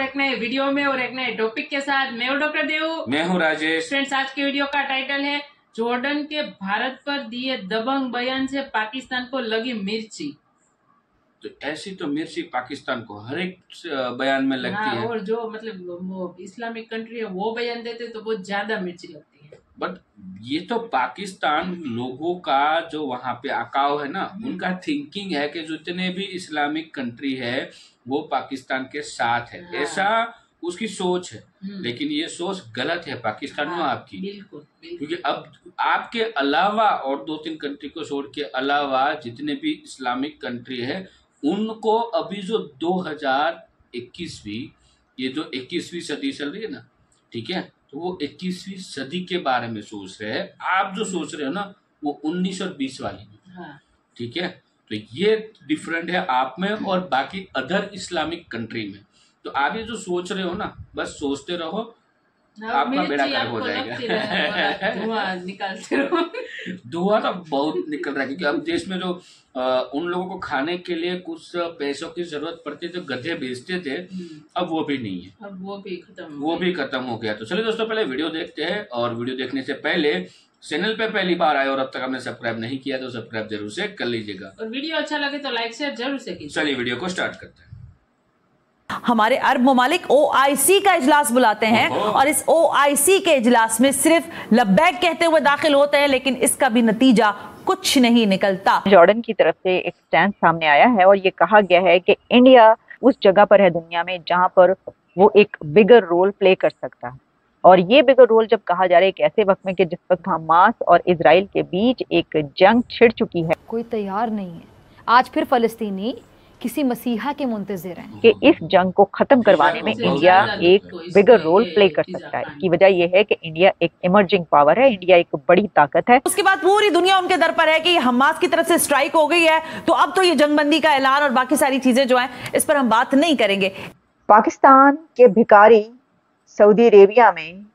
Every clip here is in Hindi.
एक नए वीडियो में और एक नए टॉपिक के साथ। मैं हूँ डॉक्टर देव, मैं हूँ राजेश। फ्रेंड्स, आज के वीडियो का टाइटल है जॉर्डन के भारत पर दिए दबंग बयान से पाकिस्तान को लगी मिर्ची। तो ऐसी तो मिर्ची पाकिस्तान को हर एक बयान में लगती है। और जो मतलब वो इस्लामिक कंट्री है वो बयान देते तो बहुत ज्यादा मिर्ची लगती है। बट ये तो पाकिस्तान लोगों का जो वहाँ पे अकाव है ना, उनका थिंकिंग है कि जितने भी इस्लामिक कंट्री है वो पाकिस्तान के साथ है। हाँ। ऐसा उसकी सोच है, लेकिन ये सोच गलत है पाकिस्तान में आपकी। बिल्कुल। क्योंकि अब आपके अलावा और 2-3 कंट्री को छोड़ के अलावा जितने भी इस्लामिक कंट्री है उनको अभी जो 2021वीं ये जो 21वीं सदी चल रही है ना, ठीक है, तो वो 21वीं सदी के बारे में सोच रहे हैं। आप जो सोच रहे हो ना वो 19 और 20 वाली में। हाँ। ठीक है, तो ये डिफरेंट है आप में और बाकी अदर इस्लामिक कंट्री में। तो आप ये जो सोच रहे हो ना, बस सोचते रहो, आपका बेड़ा गर्क हो जाएगा। धुआं निकालते रहो। धुआं तो बहुत निकल रहा है, क्योंकि अब देश में जो उन लोगों को खाने के लिए कुछ पैसों की जरूरत पड़ती है, जो गधे बेचते थे, अब वो भी नहीं है, अब वो भी खत्म हो गया। तो चलिए दोस्तों, पहले वीडियो देखते हैं, और वीडियो देखने से पहले चैनल पे पहली बार आए और अब तक हमने सब्सक्राइब नहीं किया तो सब्सक्राइब जरूर से कर लीजिएगा, और वीडियो अच्छा लगे तो लाइक शेयर जरूर से कीजिए। चलिए वीडियो को स्टार्ट करते हैं। हमारे अरब ममालिक OIC का इजलास बुलाते हैं और इस OIC के इजलास में सिर्फ लब्बैक कहते हुए दाखिल होते हैं, लेकिन इसका भी नतीजा कुछ नहीं निकलता। जॉर्डन की तरफ से एक स्टैंड सामने आया है और ये कहा गया है कि इंडिया उस जगह पर है दुनिया में जहां पर वो एक बिगर रोल प्ले कर सकता है। और ये बिगर रोल जब कहा जा रहा है एक ऐसे वक्त में कि जिस वक्त हमास और इजराइल के बीच एक जंग छिड़ चुकी है, कोई तैयार नहीं है। आज फिर फलस्तीनी किसी मसीहा के मुंतजिर हैं कि इस जंग को खत्म करवाने में इंडिया एक बिगर रोल प्ले कर सकता है। की वजह यह है कि इंडिया एक इमर्जिंग पावर है, इंडिया एक बड़ी ताकत है। उसके बाद पूरी दुनिया उनके दर पर है कि हमास की तरफ से स्ट्राइक हो गई है, तो अब तो ये जंगबंदी का ऐलान और बाकी सारी चीजें जो है इस पर हम बात नहीं करेंगे। पाकिस्तान के भिखारी सऊदी अरेबिया में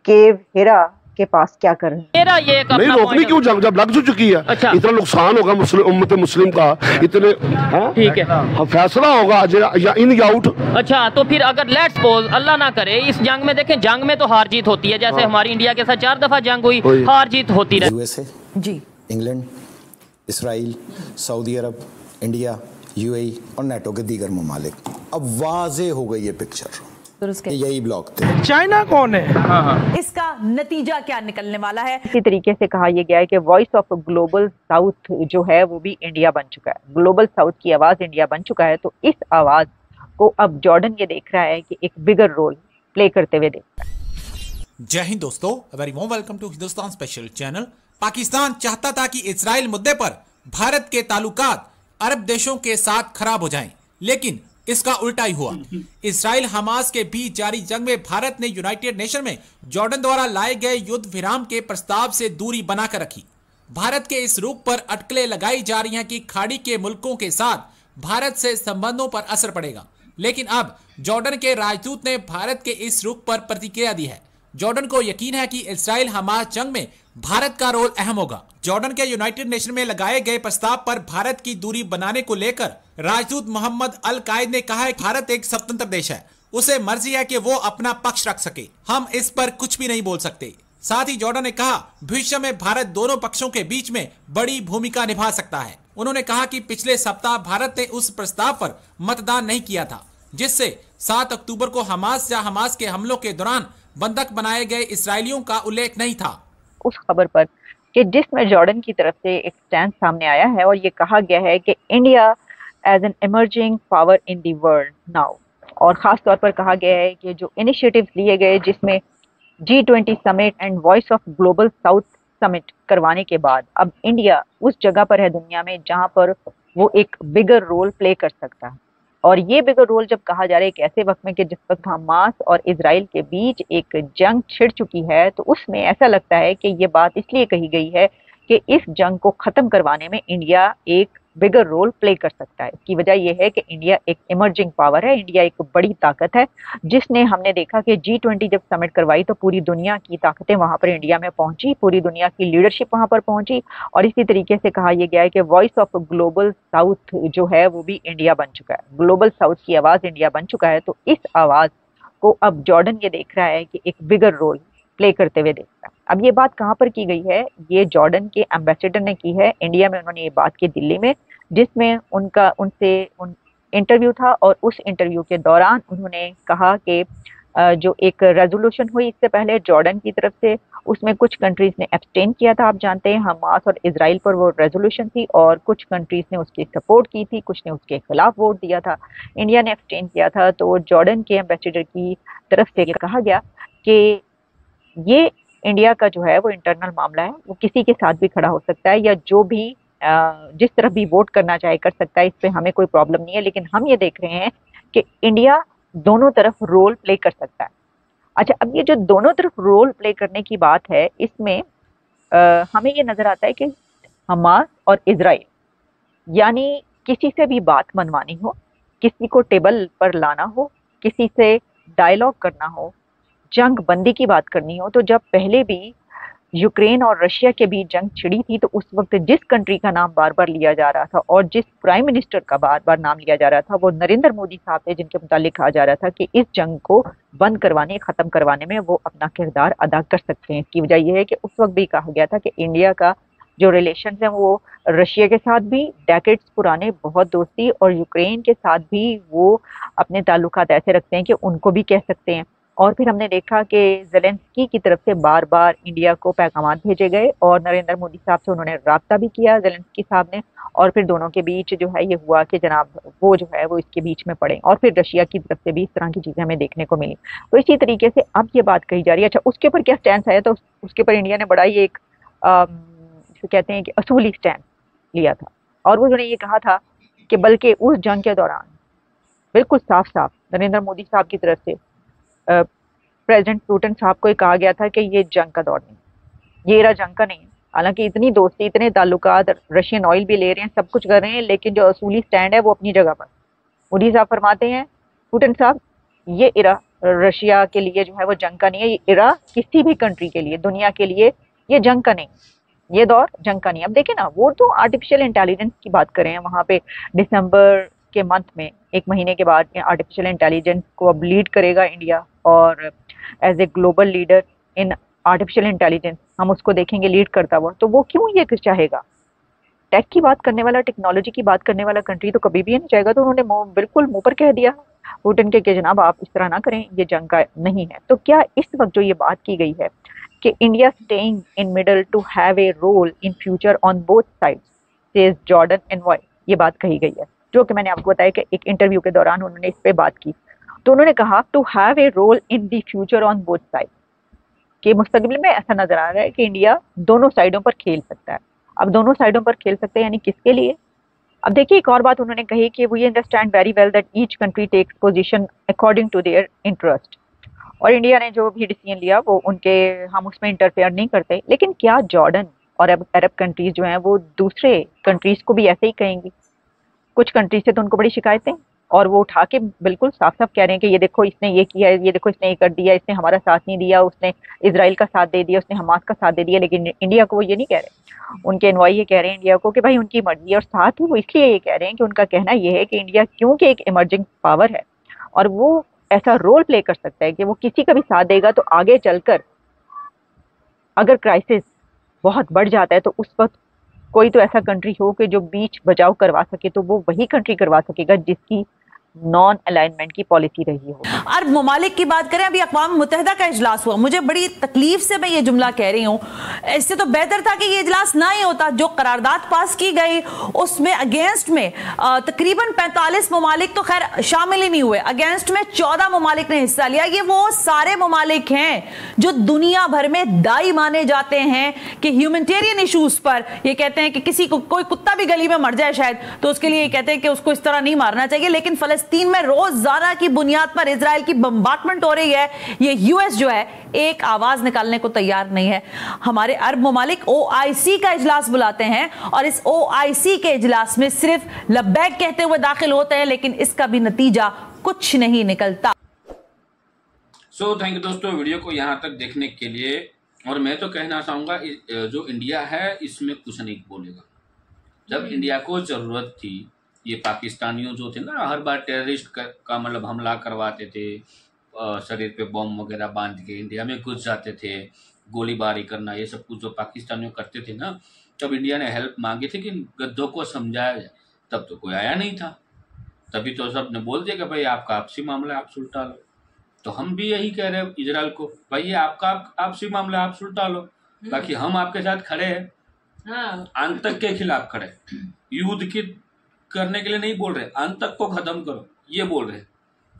केव हिरा के पास क्या कर रहे हैं? मेरा ये नहीं रोकनी क्यों, जब लग चुकी है। अच्छा। इतना नुकसान होगा उम्मत मुस्लिम का, इतने ठीक है, फैसला होगा या इन या आउट। अच्छा, तो फिर अगर लेट्स सपोज अल्लाह ना करे इस जंग में, देखें जंग में तो हार जीत होती है, जैसे हमारी इंडिया के साथ 4 दफा जंग हुई, हार जीत होती रही। USA जी, इंग्लैंड, इसराइल, सऊदी अरब, इंडिया, UAE और नेटो के दीगर ममालिक। अब वाजे हो गई ये पिक्चर, यही ब्लॉक थे। चाइना कौन है? इसका नतीजा क्या निकलने वाला है? इसी तरीके से कहा यह गया है कि वॉइस ऑफ ग्लोबल साउथ जो है वो भी इंडिया बन चुका है, ग्लोबल साउथ की आवाज इंडिया बन चुका है। तो इस आवाज को अब जॉर्डन ये देख रहा है कि एक बिगर रोल प्ले करते हुए देख रहा है। जय हिंद दोस्तों, very warm welcome to Hindustan special channel. Pakistan चाहता था कि इजराइल मुद्दे पर भारत के ताल्लुकात अरब देशों के साथ खराब हो जाएं, लेकिन इसका उल्टा ही हुआ। इजराइल हमास के बीच जारी जंग में भारत ने यूनाइटेड नेशन में जॉर्डन द्वारा लाए गए युद्ध विराम के प्रस्ताव से दूरी बनाकर रखी। भारत के इस रुख पर अटकलें लगाई जा रही हैं कि खाड़ी के मुल्कों के साथ भारत से संबंधों पर असर पड़ेगा, लेकिन अब जॉर्डन के राजदूत ने भारत के इस रुख पर प्रतिक्रिया दी है। जॉर्डन को यकीन है कि इजराइल हमास जंग में भारत का रोल अहम होगा। जॉर्डन के यूनाइटेड नेशन में लगाए गए प्रस्ताव पर भारत की दूरी बनाने को लेकर राजदूत मोहम्मद अल कायद ने कहा है कि भारत एक स्वतंत्र देश है, उसे मर्जी है कि वो अपना पक्ष रख सके, हम इस पर कुछ भी नहीं बोल सकते। साथ ही जॉर्डन ने कहा भविष्य में भारत दोनों पक्षों के बीच में बड़ी भूमिका निभा सकता है। उन्होंने कहा कि पिछले सप्ताह भारत ने उस प्रस्ताव पर मतदान नहीं किया था जिससे 7 अक्टूबर को हमास या हमास के हमलों के दौरान बंधक बनाए गए इसराइलियों का उल्लेख नहीं था। उस खबर पर कि जिसमें जॉर्डन की तरफ से एक स्टैंड सामने आया है और ये कहा गया है कि India as an emerging power in the world now, और खास तौर पर कहा गया है कि जो इनिशिएटिव्स लिए गए जिसमें G20 summit and voice of global south summit करवाने के बाद अब इंडिया उस जगह पर है दुनिया में जहां पर वो एक बिगर रोल प्ले कर सकता है। और ये बिगर रोल जब कहा जा रहा है एक ऐसे वक्त में कि जिस वक्त हमास और इजराइल के बीच एक जंग छिड़ चुकी है, तो उसमें ऐसा लगता है कि ये बात इसलिए कही गई है कि इस जंग को खत्म करवाने में इंडिया एक बिगर रोल प्ले कर सकता है। इसकी वजह यह है कि इंडिया एक इमर्जिंग पावर है, इंडिया एक बड़ी ताकत है, जिसने हमने देखा कि G20 जब समिट करवाई तो पूरी दुनिया की ताकतें वहां पर इंडिया में पहुंची, पूरी दुनिया की लीडरशिप वहां पर पहुंची, और इसी तरीके से कहा यह गया है कि वॉइस ऑफ ग्लोबल साउथ जो है वो भी इंडिया बन चुका है, ग्लोबल साउथ की आवाज इंडिया बन चुका है। तो इस आवाज को अब जॉर्डन ये देख रहा है कि एक बिगर रोल प्ले करते हुए देख रहा है। अब ये बात कहाँ पर की गई है? ये जॉर्डन के एम्बेसडर ने की है इंडिया में, उन्होंने ये बात की दिल्ली में, जिसमें उनसे इंटरव्यू था, और उस इंटरव्यू के दौरान उन्होंने कहा कि जो एक रेजोल्यूशन हुई इससे पहले जॉर्डन की तरफ से, उसमें कुछ कंट्रीज ने एब्सटेन किया था। आप जानते हैं हमास और इजराइल पर वो रेजोल्यूशन थी, और कुछ कंट्रीज ने उसकी सपोर्ट की थी, कुछ ने उसके खिलाफ वोट दिया था। इंडिया ने एब्सटेन किया था। तो जॉर्डन के एम्बेसडर की तरफ से कहा गया कि ये इंडिया का जो है वो इंटरनल मामला है, वो किसी के साथ भी खड़ा हो सकता है, या जो भी जिस तरफ भी वोट करना चाहे कर सकता है, इस पे हमें कोई प्रॉब्लम नहीं है, लेकिन हम ये देख रहे हैं कि इंडिया दोनों तरफ रोल प्ले कर सकता है। अच्छा, अब ये जो दोनों तरफ रोल प्ले करने की बात है, इसमें हमें ये नजर आता है कि हमास और इजराइल, यानी किसी से भी बात मनवानी हो, किसी को टेबल पर लाना हो, किसी से डायलॉग करना हो, जंग बंदी की बात करनी हो, तो जब पहले भी यूक्रेन और रशिया के बीच जंग छिड़ी थी तो उस वक्त जिस कंट्री का नाम बार बार लिया जा रहा था और जिस प्राइम मिनिस्टर का बार बार नाम लिया जा रहा था वो नरेंद्र मोदी साहब थे, जिनके मुतालिक कहा जा रहा था कि इस जंग को बंद करवाने, खत्म करवाने में वो अपना किरदार अदा कर सकते हैं। इसकी वजह यह है कि उस वक्त भी कहा गया था कि इंडिया का जो रिलेशन है वो रशिया के साथ भी डेकेड्स पुराने बहुत दोस्ती, और यूक्रेन के साथ भी वो अपने ताल्लुकात ऐसे रखते हैं कि उनको भी कह सकते हैं। और फिर हमने देखा कि ज़ेलेंस्की की तरफ से बार बार इंडिया को पैगाम भेजे गए, और नरेंद्र मोदी साहब से उन्होंने राब्ता भी किया ज़ेलेंस्की साहब ने, और फिर दोनों के बीच जो है ये हुआ कि जनाब वो जो है वो इसके बीच में पड़े, और फिर रशिया की तरफ से भी इस तरह की चीज़ें हमें देखने को मिली। तो इसी तरीके से अब ये बात कही जा रही है। अच्छा, उसके ऊपर क्या स्टैंड आया? तो उसके ऊपर इंडिया ने बड़ा ही एक कहते हैं कि असूली स्टैंड लिया था, और उन्होंने ये कहा था कि बल्कि उस जंग के दौरान बिल्कुल साफ साफ नरेंद्र मोदी साहब की तरफ से प्रेसिडेंट पुतिन साहब को कहा गया था कि ये जंग का दौर नहीं, ये एरा जंग का नहीं है। हालांकि इतनी दोस्ती, इतने ताल्लुकात, रशियन ऑयल भी ले रहे हैं, सब कुछ कर रहे हैं, लेकिन जो असूली स्टैंड है वो अपनी जगह पर। मोदी साहब फरमाते हैं, पुतिन साहब, ये एरा रशिया के लिए जो है वो जंग का नहीं है, ये एरा किसी भी कंट्री के लिए, दुनिया के लिए ये जंग का नहीं, ये दौर जंग का नहीं। अब देखें ना, वो तो आर्टिफिशियल इंटेलिजेंस की बात कर रहे हैं, वहाँ पे दिसंबर के मंथ में, एक महीने के बाद आर्टिफिशियल इंटेलिजेंस को अब लीड करेगा इंडिया, और as a global leader in artificial intelligence हम उसको देखेंगे लीड करता हुआ। तो वो क्यों ये चाहेगा? टेक की बात करने वाला, टेक्नोलॉजी की बात करने वाला कंट्री तो कभी भी नहीं चाहेगा। तो उन्होंने बिल्कुल मुंह पर कह दिया पुतिन के कि जनाब आप इस तरह ना करें, ये जंग का नहीं है। तो क्या इस वक्त जो ये बात की गई है कि India staying in middle to have a role in future on both sides says Jordan envoy, ये बात कही गई है, जो कि मैंने आपको बताया कि एक इंटरव्यू के दौरान उन्होंने इस पे बात की। तो उन्होंने कहा to have a role in the future on both side, कि मुस्तकबिल में ऐसा नजर आ रहा है कि इंडिया दोनों साइडों पर खेल सकता है। अब दोनों साइडों पर खेल सकते हैं यानी किसके लिए? अब देखिए, एक और बात उन्होंने कही कि we understand very well that each country takes position according to their interest, और इंडिया ने जो भी डिसीजन लिया वो उनके, हम उसमें इंटरफेयर नहीं करते। लेकिन क्या जॉर्डन और अरब कंट्रीज जो हैं वो दूसरे कंट्रीज को भी ऐसे ही कहेंगी? कुछ कंट्रीज से तो उनको बड़ी शिकायतें, और वो उठा के बिल्कुल साफ साफ कह रहे हैं कि ये देखो इसने ये किया है, ये देखो इसने ये कर दिया, इसने हमारा साथ नहीं दिया, उसने इजराइल का साथ दे दिया, उसने हमास का साथ दे दिया। लेकिन इंडिया को वो ये नहीं कह रहे, उनके एनवॉय ये कह रहे हैं इंडिया को कि भाई उनकी मर्जी है, और साथ ही वो इसलिए ये कह रहे हैं कि उनका कहना ये है कि इंडिया क्योंकि एक इमर्जिंग पावर है और वो ऐसा रोल प्ले कर सकता है कि वो किसी का भी साथ देगा, तो आगे चलकर अगर क्राइसिस बहुत बढ़ जाता है तो उस वक्त कोई तो ऐसा कंट्री हो कि जो बीच बचाव करवा सके, तो वो वही कंट्री करवा सकेगा जिसकी नॉन अलाइनमेंट की पॉलिसी रही हो। अरब ममालिक की बात करें, अभी अक़वाम मुत्तहिदा का इजलास हुआ, मुझे बड़ी तकलीफ से मैं ये जुमला कह रही हूँ, इससे तो बेहतर था कि ये इजलास ना ही होता। जो करारदाद पास की गई उसमें अगेंस्ट में तकरीबन 45 ममालिक तो खैर शामिल ही नहीं हुए, अगेंस्ट में 14 ममालिक ने हिस्सा लिया। ये वो सारे ममालिक हैं जो दुनिया भर में दाई माने जाते हैं कि ह्यूमैनिटेरियन इशूज पर ये कहते हैं कि किसी को, कोई कुत्ता भी गली में मर जाए शायद, तो उसके लिए ये कहते हैं कि उसको इस तरह नहीं मारना चाहिए, लेकिन फलस्तीन में रोजाना की बुनियाद पर इजराइल की बम्बार्टमेंट हो रही है, ये यूएस जो है एक आवाज निकालने को तैयार नहीं है। हमारे अरब ममालिक ओआईसी का इजलास बुलाते हैं और इस ओआईसी के इजलास में सिर्फ लब्बैक कहते हुए दाखिल होते हैं, लेकिन इसका भी नतीजा कुछ नहीं निकलता। थैंक यू दोस्तों वीडियो को यहाँ तक देखने के लिए। और मैं तो कहना चाहूंगा जो इंडिया है इसमें कुछ नहीं बोलेगा। जब इंडिया को जरूरत थी, ये पाकिस्तानियों जो थे ना हर बार टेररिस्ट का मतलब हमला करवाते थे, शरीर पे बम वगैरह बांध के इंडिया में घुस जाते थे, गोलीबारी करना, ये सब कुछ जो पाकिस्तानियों करते थे ना, तब इंडिया ने हेल्प मांगी थी कि गद्दों को समझाया जाए, तब तो कोई आया नहीं था। तभी तो सब ने बोल दिया कि भाई आपका आपसी मामला है, आप सुलटा लो। तो हम भी यही कह रहे हैं इजराइल को, भाई ये आपका आपसी मामला आप सुलटा लो, बाकी हम आपके साथ खड़े हैं। आतंक के खिलाफ खड़े, युद्ध की करने के लिए नहीं बोल रहे, आतंक को खत्म करो ये बोल रहे।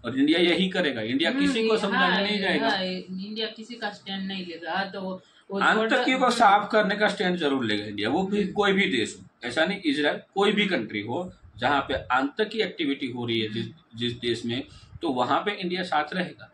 और इंडिया यही करेगा, इंडिया किसी को समझाने नहीं जाएगा, इंडिया किसी का स्टैंड नहीं लेगा। तो आतंकियों को साफ करने का स्टैंड जरूर लेगा इंडिया, वो भी कोई भी देश हो, ऐसा नहीं इजराइल, कोई भी कंट्री हो जहाँ पे आतंक की एक्टिविटी हो रही है जिस देश में, तो वहां पे इंडिया साथ रहेगा।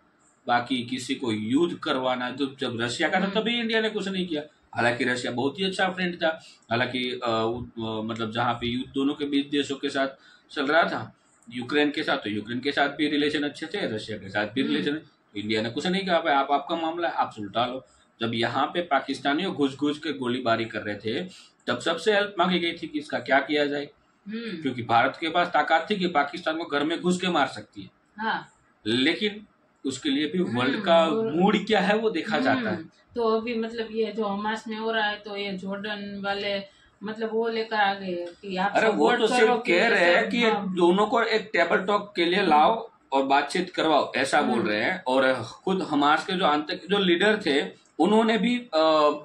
बाकी किसी को युद्ध करवाना, तो जब रशिया का था तभी इंडिया ने कुछ नहीं किया। हालांकि रशिया बहुत ही अच्छा फ्रेंड था, हालांकि मतलब जहाँ पे युद्ध दोनों के बीच देशों के साथ चल रहा था, यूक्रेन के साथ, तो यूक्रेन के साथ भी रिलेशन अच्छे थे, रशिया के साथ भी रिलेशन है, तो इंडिया ने कुछ नहीं कहा भाई आप आपका मामला है आप सुलटा लो। जब यहाँ पे पाकिस्तानियों घुस घुस के गोलीबारी कर रहे थे, तब सबसे हेल्प मांगी गई थी कि इसका क्या किया जाए, क्योंकि भारत के पास ताकत थी कि पाकिस्तान को घर में घुस के मार सकती है। लेकिन उसके लिए भी वर्ल्ड का मूड क्या है वो देखा जाता है। तो अभी मतलब ये जो हमास में हो रहा है, तो ये जॉर्डन वाले मतलब वो लेकर आ गए कि आप अरे वो तो सिर्फ कह रहे हैं कि दोनों को एक टेबल टॉक के लिए लाओ और बातचीत करवाओ, ऐसा बोल रहे हैं। और खुद हमास के जो आतंक जो लीडर थे उन्होंने भी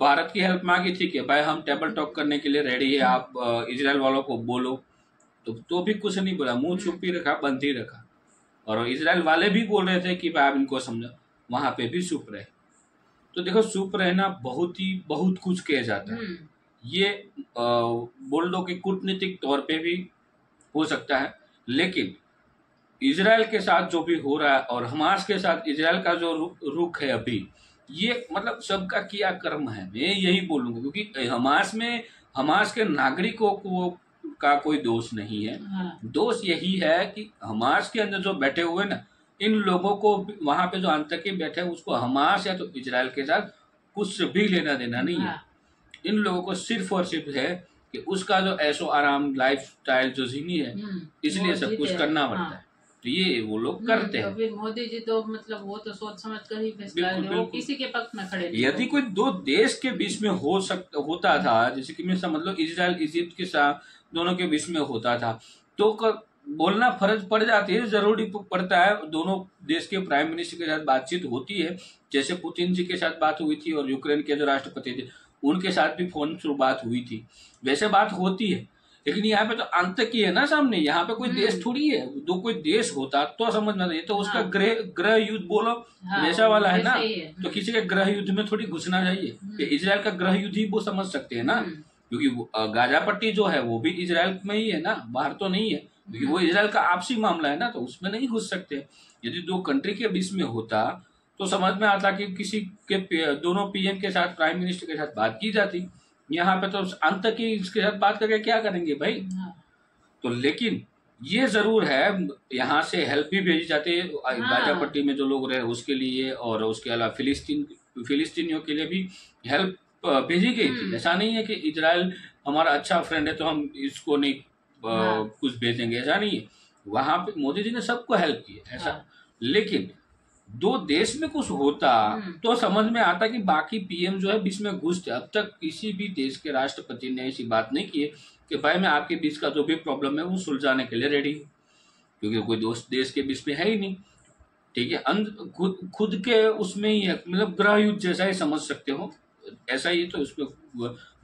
भारत की हेल्प मांगी थी कि भाई हम टेबल टॉक करने के लिए रेडी है, आप इजराइल वालों को बोलो, तो भी कुछ नहीं बोला, मुंह छुप ही रखा, बंद ही रखा। और इजराइल वाले भी बोल रहे थे कि भाई आप इनको समझो, वहां पे भी चुप रहे। तो देखो चुप रहना बहुत कुछ किया जाता है। ये बोल दो कि कूटनीतिक तौर पे भी हो सकता है, लेकिन इजराइल के साथ जो भी हो रहा है और हमास के साथ इजराइल का जो रुख है अभी, ये मतलब सबका किया कर्म है, मैं यही बोलूंगा। क्योंकि हमास के नागरिकों को का कोई दोष नहीं है। दोष यही है कि हमास के अंदर जो बैठे हुए ना, इन लोगों को वहां पे जो आतंकी बैठे हैं उसको हमास या तो इजराइल के साथ कुछ भी लेना देना नहीं है। इन लोगों को सिर्फ और सिर्फ है कि उसका जो ऐशो आराम लाइफ स्टाइल जो जीनी है, इसलिए सब कुछ करना पड़ता है। तो ये वो लोग करते हैं। तो फिर मोदी जी तो मतलब वो तो सोच समझ कर ही फैसला ले, वो किसी के पक्ष में खड़े नहीं। यदि कोई दो देश के बीच में होता था, जैसे कि मैं समझ लो इजराइल इजिप्ट के साथ दोनों के बीच में होता था, तो बोलना फर्ज पड़ जाती है, जरूरी पड़ता है। दोनों देश के प्राइम मिनिस्टर के साथ बातचीत होती है, जैसे पुतिन जी के साथ बात हुई थी और यूक्रेन के जो राष्ट्रपति थे उनके साथ भी फोन थ्रू बात हुई थी, वैसे बात होती है। लेकिन यहाँ पे तो आतंक ही है ना सामने, यहाँ पे कोई देश थोड़ी है। दो कोई देश होता तो समझना चाहिए, तो उसका ग्रह युद्ध बोलो वैसा वाला है ना, तो किसी के ग्रह युद्ध में थोड़ी घुसना चाहिए। इजराइल का ग्रह युद्ध ही वो समझ सकते हैं ना, क्योंकि गाजा पट्टी जो है वो भी इजराइल में ही है ना, बाहर तो नहीं है, क्योंकि वो इजराइल का आपसी मामला है ना, तो उसमें नहीं घुस सकते। यदि दो कंट्री के बीच में होता तो समझ में आता कि किसी के दोनों पीएम के साथ प्राइम मिनिस्टर के साथ बात की जाती। यहाँ पे तो आतंक की इसके साथ बात करके क्या करेंगे भाई। तो लेकिन ये जरूर है, यहाँ से हेल्प भी भेजी जाती है गाजा पट्टी में जो लोग रहे उसके लिए, और उसके अलावा फिलिस्तीनियों के लिए भी हेल्प भेजी गई थी। ऐसा नहीं है कि इजराइल हमारा अच्छा फ्रेंड है तो हम इसको नहीं कुछ भेजेंगे, ऐसा नहीं है। वहां पे मोदी जी ने सबको हेल्प की ऐसा। लेकिन दो देश में कुछ होता तो समझ में आता कि बाकी पीएम जो है बीच में घुसते। अब तक किसी भी देश के राष्ट्रपति ने ऐसी बात नहीं की है कि भाई मैं आपके बीच का जो भी प्रॉब्लम है वो सुलझाने के लिए रेडी हूँ, क्योंकि कोई दोस्त देश के बीच में है ही नहीं। ठीक है, खुद के उसमें ही है, मतलब ग्रह युद्ध जैसा ही समझ सकते हो, ऐसा ही। तो उसमें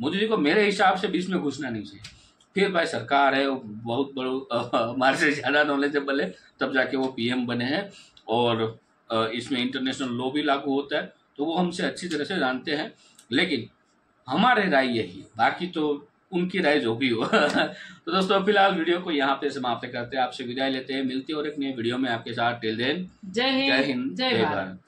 मोदी जी को मेरे हिसाब से बीच में घुसना नहीं चाहिए। फिर भाई सरकार है, बहुत बड़ो हमारे से ज्यादा नॉलेजेबल है, तब जाके वो पीएम बने हैं, और इसमें इंटरनेशनल लॉ भी लागू होता है, तो वो हमसे अच्छी तरह से जानते हैं। लेकिन हमारे राय यही है, बाकी तो उनकी राय जो भी हो। तो दोस्तों फिलहाल वीडियो को यहाँ पे समाप्त करते हैं, आपसे विदाई लेते हैं, मिलते हैं और एक नए वीडियो में आपके साथ। टिल देन जय हिंद, जय भारत।